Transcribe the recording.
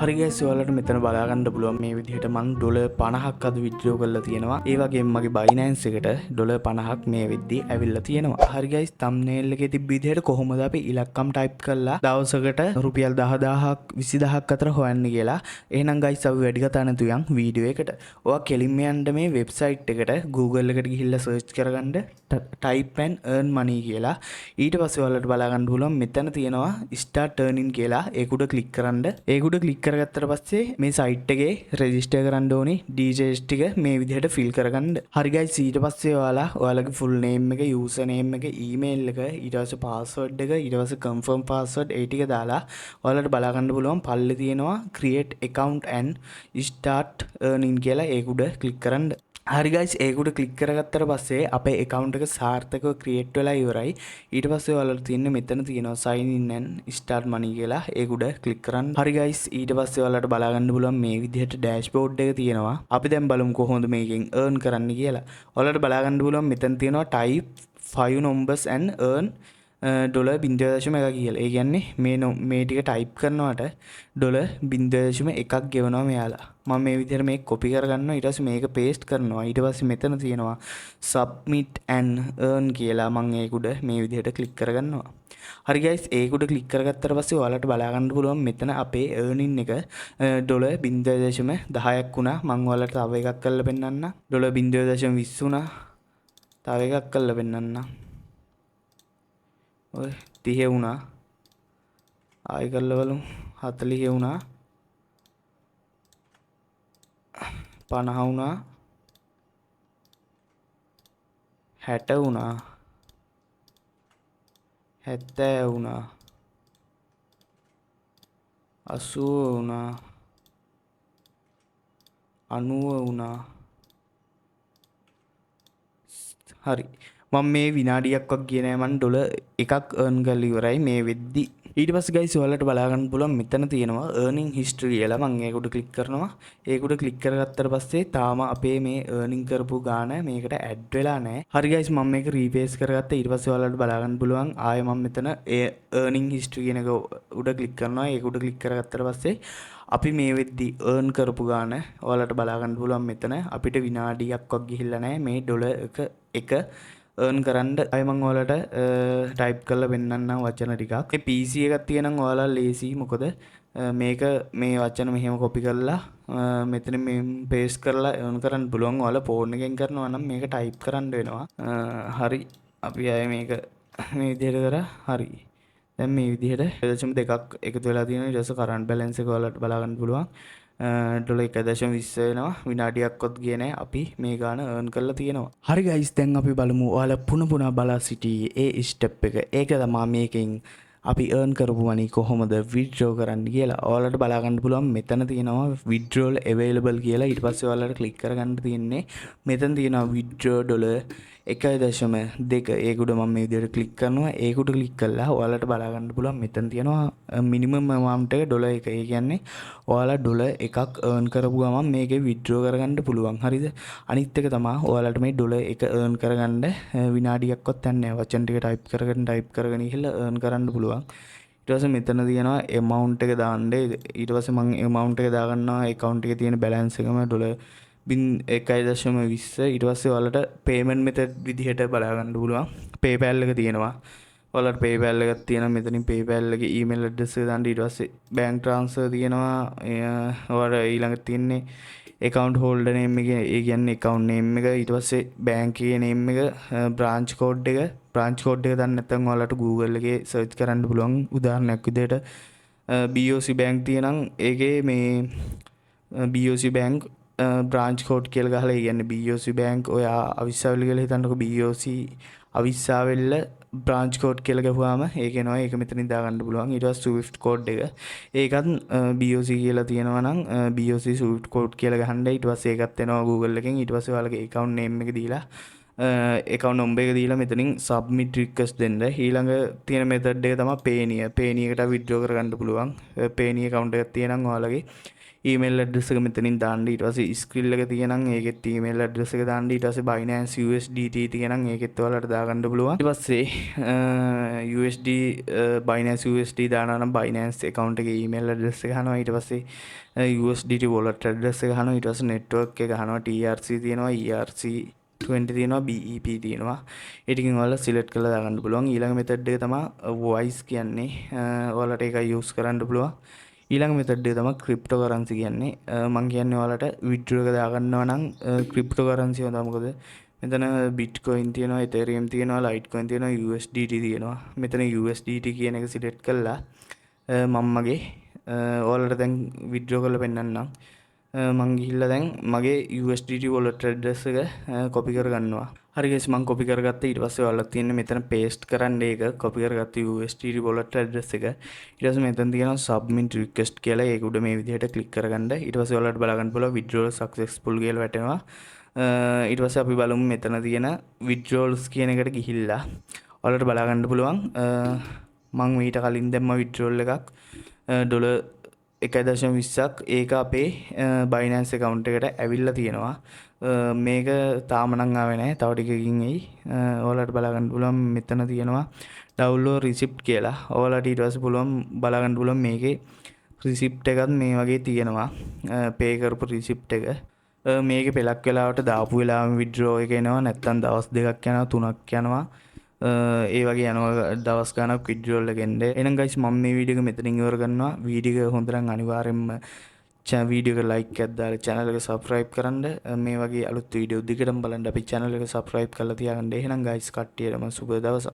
හරි ගයිස් ඔයාලට මෙතන බලා ගන්න පුළුවන් මේ විදිහට මං $50ක් අද විත්ඩ්‍රෝ කරලා තියෙනවා. ඒ වගේම මගේ Binance එකට $50ක් මේ වෙද්දී ඇවිල්ලා තියෙනවා. හරි ගයිස් thumbnail එකේ තිබ්බ විදිහට කොහොමද අපි ඉලක්කම් ටයිප් කරලා දවසකට රුපියල් 10000ක් 20000ක් අතර හොයන්නේ කියලා. එහෙනම් ගයිස් අපි වැඩි කතා නැතුව යන් වීඩියෝ එකට. ඔයා කෙලින්ම යන්න මේ වෙබ්සයිට් එකට Google එකට ගිහිල්ලා සර්ච් කරගන්න type and earn money කියලා. ඊට පස්සේ ඔයාලට බලා ගන්න පුළුවන් මෙතන තියෙනවා start earning කියලා. ඒක උඩ ක්ලික් කරන්න. ඒක උඩ ක්ලික් කරගත්තට පස්සේ මේ සයිට් එකේ රෙජිස්ටර් කරන්න ඕනි DJs ටික මේ විදිහට ෆිල් කරගන්න. හරි ගයිස් ඊට පස්සේ ඔයාලගේ full name එක, user name එක, email එක, ඊට පස්සේ password එක, ඊට පස්සේ confirm password ඒ ටික දාලා ඔයාලට බලා ගන්න පුළුවන් පල්ලේ තියෙනවා create account and start earning කියලා. ඒක උඩ ක්ලික් කරන්න. හරි ගයිස් ඒක උඩ ක්ලික් කරගත්තට පස්සේ අපේ account එක සාර්ථකව create වෙලා ඉවරයි. ඊට පස්සේ ඔයාලට තියෙන්නේ මෙතන තියෙනවා sign in and start money කියලා. ඒක උඩ ක්ලික් කරන්න. හරි ගයිස් ඊට පස්සේ ඔයාලට බලා ගන්න පුළුවන් මේ විදිහට dashboard එක තියෙනවා. අපි දැන් බලමු කොහොමද මේකෙන් earn කරන්න කියලා. ඔයාලට බලා ගන්න පුළුවන් මෙතන තියෙනවා type 5 numbers and earn $0.1 කියලා. ඒ කියන්නේ මේ ටික ටයිප් කරනවට $0.1ක් ගෙවනවා මෙයාලා. මම මේ විදිහට මේක කොපි කරගන්නවා. ඊට පස්සේ මේක පේස්ට් කරනවා. ඊට පස්සේ මෙතන තියෙනවා submit and earn කියලා. මම ඒක උඩ මේ විදිහට ක්ලික් කරගන්නවා. හරි ගයිස් ඒක උඩ ක්ලික් කරගත්තට පස්සේ ඔයාලට බලා ගන්න පුළුවන් මෙතන අපේ earning එක $0.10ක් වුණා. මම ඔයාලට තව එකක් කරලා පෙන්නන්නම්. $0.20 වුණා. තව එකක් කරලා පෙන්නන්නම්. ඔය 30 වුණා. ආයෙ කරලා බලමු. 40 වුණා. 50 වුණා. 60 වුණා. 70 වුණා. 80 වුණා. 90 වුණා. හරි මම මේ විනාඩියක්වත් ගියේ නෑ. මම $1ක් earn කරලා ඉවරයි මේ වෙද්දි. ඊට පස්සේ ගයිස් ඔයාලට බලා ගන්න පුළුවන් මෙතන තියෙනවා earning history කියලා. මම ඒක උඩ ක්ලික් කරනවා. ඒක උඩ ක්ලික් කරගත්තට පස්සේ තාම අපේ මේ earning කරපු ගාණ මේකට add වෙලා නැහැ. හරි ගයිස් මම මේක රීපේස් කරගත්තා. ඊට පස්සේ ඔයාලට බලා ගන්න පුළුවන් ආයෙ මම මෙතන ඒ earning history කියන එක උඩ ක්ලික් කරනවා. ඒක උඩ ක්ලික් කරගත්තට පස්සේ අපි මේ වෙද්දි earn කරපු ගාණ ඔයාලට බලා ගන්න පුළුවන් මෙතන අපිට විනාඩියක්වත් ගිහිල්ලා නැහැ මේ $1 earn කරන්න. අය මම ඔයාලට type කරලා පෙන්නන්නම් වචන ටිකක්. මේ PC එකක් තියෙනම් ඔයාලා ලේසි. මොකද මේක මේ වචන මෙහෙම copy කරලා මෙතන මේ paste කරලා earn කරන්න පුළුවන්. ඔයාලා phone එකෙන් කරනවා නම් මේක type කරන්න වෙනවා. හරි අපි ආයේ මේක මේ විදිහට කරා. හරි දැන් මේ විදිහට 0.2ක් එකතු වෙලා තියෙනවා. ඊට පස්සේ current balance එක ඔයාලට බලා ගන්න පුළුවන්. $1.20 වෙනවා. විනාඩියක්වත් ගියේ නැහැ. අපි මේ ගාන earn කරලා තියෙනවා. හරි guys දැන් අපි බලමු ඔයාලා පුන බලා සිටි ඒ step එක. ඒක තමයි මේකෙන් අපි earn කරපු money කොහොමද withdraw කරන්න කියලා. ඔයාලට බලා ගන්න පුළුවන් මෙතන තියෙනවා withdrawal available කියලා. ඊට පස්සේ ඔයාලට click කරගන්න තියෙන්නේ මෙතන තියෙනවා withdraw $1.2. ඒක උඩ මම මේ විදිහට click කරනවා. ඒක උඩ click කළා ඔයාලට බලා ගන්න පුළුවන් මෙතන තියෙනවා minimum amount එක $1. ඒ කියන්නේ ඔයාලා $1ක් earn කරපු ගමන් මේකේ withdraw කරගන්න පුළුවන්. හරිද? අනිත් එක තමයි ඔයාලට මේ $1 earn කරගන්න විනාඩියක්වත් යන්නේ නැහැ. වචන ටික type කරගෙන ගිහලා earn කරන්න පුළුවන්. ඊට පස්සේ මෙතන තියෙනවා amount එක දාන්න. ඊට පස්සේ මම amount එක දාගන්නවා account එකේ තියෙන balance එකම $1.20. ඊට පස්සේ ඔයාලට payment method විදිහට බලා ගන්න පුළුවන්. PayPal එක තියෙනවා. ඔයාලට PayPal එකක් තියෙනවා. මෙතනින් PayPal එකේ email address එක දාන්න. ඊට පස්සේ bank transfer තියෙනවා. ඔයාලට ඊළඟට තියෙන්නේ account holder name එක. ඒ කියන්නේ account name එක. ඊට පස්සේ bank එකේ name එක, branch code එක. branch code එක දන්නේ නැත්නම් ඔයාලට Google එකේ search කරන්න පුළුවන්. උදාහරණයක් විදිහට BOC bank තියෙනම් ඒකේ මේ BOC bank branch code කියලා ගහලා ඒ කියන්නේ BOC bank ඔය අවිස්සාවල කියලා හිතන්නකො. BOC අවිස්සාවල branch code කියලා ගහුවාම ඒක එනවා. ඒක මෙතනින් දාගන්න පුළුවන්. ඊට පස්සේ Swift code එක. ඒකත් BOC කියලා තියෙනවා නම් BOC Swift code කියලා ගහන්න. ඊට පස්සේ ඒකත් එනවා Google එකෙන්. ඊට පස්සේ ඔයාලගේ account name එක දීලා එකවුන්ට් නම්බර් එක දීලා මෙතනින් සබ්මිට් රික්වෙස්ට් දෙන්න. ඊළඟ තියෙන මෙතඩ් එක තමයි පේනිය. පේනියකට විත්ඩ්‍රෝ කරගන්න පුළුවන්. පේනිය account එකක් තියෙනම් ඔයාලගේ ඊමේල් ඇඩ්‍රස් එක මෙතනින් දාන්න. ඊට පස්සේ ස්ක්‍රීන් එක තියෙනම් ඒකෙත් ඊමේල් ඇඩ්‍රස් එක දාන්න. ඊට පස්සේ Binance USDT තියෙනම් ඒකෙත් ඔයාලට දාගන්න පුළුවන්. ඊට පස්සේ USD Binance USD දානවා නම් Binance account එකේ ඊමේල් ඇඩ්‍රස් එක අහනවා. ඊට පස්සේ USDT wallet address එක අහනවා. ඊට පස්සේ network එක අහනවා. TRC තියෙනවා, ERC20 තියෙනවා, BEP තියෙනවා. ඒ ටිකෙන් ඔයාලා සිලෙක්ට් කරලා දාගන්න පුළුවන්. ඊළඟ මෙතඩ් එක තමයි voice කියන්නේ. ඔයාලට ඒක යූස් කරන්න පුළුවන්. ඊළඟ මෙතඩ් එක තමයි ක්‍රිප්ටෝ කරන්සි කියන්නේ. මම කියන්නේ ඔයාලට විත්ඩ්‍රෝ එක දාගන්නවා නම් ක්‍රිප්ටෝ කරන්සි හොඳයි. මොකද මෙතන බිට්කොයින් තියෙනවා, ඉතෙරියම් තියෙනවා, ලයිට්කොයින් තියෙනවා, USDT තියෙනවා. මෙතන USDT කියන එක සිලෙක්ට් කළා මම මගේ ඔයාලට දැන් විත්ඩ්‍රෝ කරලා පෙන්නන්නම්. මං ගිහිල්ලා දැන් මගේ USDT wallet address එක copy කරගන්නවා. හරි guys, මං copy කරගත්තා. ඊට පස්සේ ඔයාලට තියෙන්නේ මෙතන paste කරන්න ඒක copy කරගත්ත USDT wallet address එක. ඊට පස්සේ මෙතන තියෙනවා submit request කියලා. ඒක උඩ මේ විදිහට click කරගන්න. ඊට පස්සේ ඔයාලට බලා ගන්න පුළුවන් withdrawal successful කියලා වැටෙනවා. ඊට පස්සේ අපි බලමු මෙතන තියෙන withdrawals කියන එකට ගිහිල්ලා ඔයාලට බලා ගන්න පුළුවන්. මං මීට කලින් දැම්ම withdrawal එකක් $1.20ක් ඒක අපේ Binance account එකට ඇවිල්ලා තියෙනවා. මේක තාම නම් ආවේ නැහැ. තව ටිකකින් එයි. ඔයාලට බලා ගන්න පුළුවන් මෙතන තියෙනවා download receipt කියලා. ඔයාලට ඊට පස්සේ පුළුවන් බලා ගන්න පුළුවන් මේකේ receipt එකත් මේ වගේ තියෙනවා. pay කරපු receipt එක. මේකේ පළක් වෙලාවට දාපු වෙලාවෙම withdraw එක එනවා. නැත්තම් දවස් 2ක් යනවා 3ක් යනවා. ඒ වගේ යනවා දවස් ගානක් withdrawal එක එන්නේ. එහෙනම් guys මම මේ වීඩියෝ එක මෙතනින් ඉවර කරනවා. වීඩියෝ එක හොඳ නම් අනිවාර්යෙන්ම වීඩියෝ එක like එකක් දාලා channel එක subscribe කරන්න. මේ වගේ අලුත් වීඩියෝ දිගටම බලන්න අපි channel එක subscribe කරලා තියාගන්න. එහෙනම් guys කට්ටියටම සුබ දවසක්.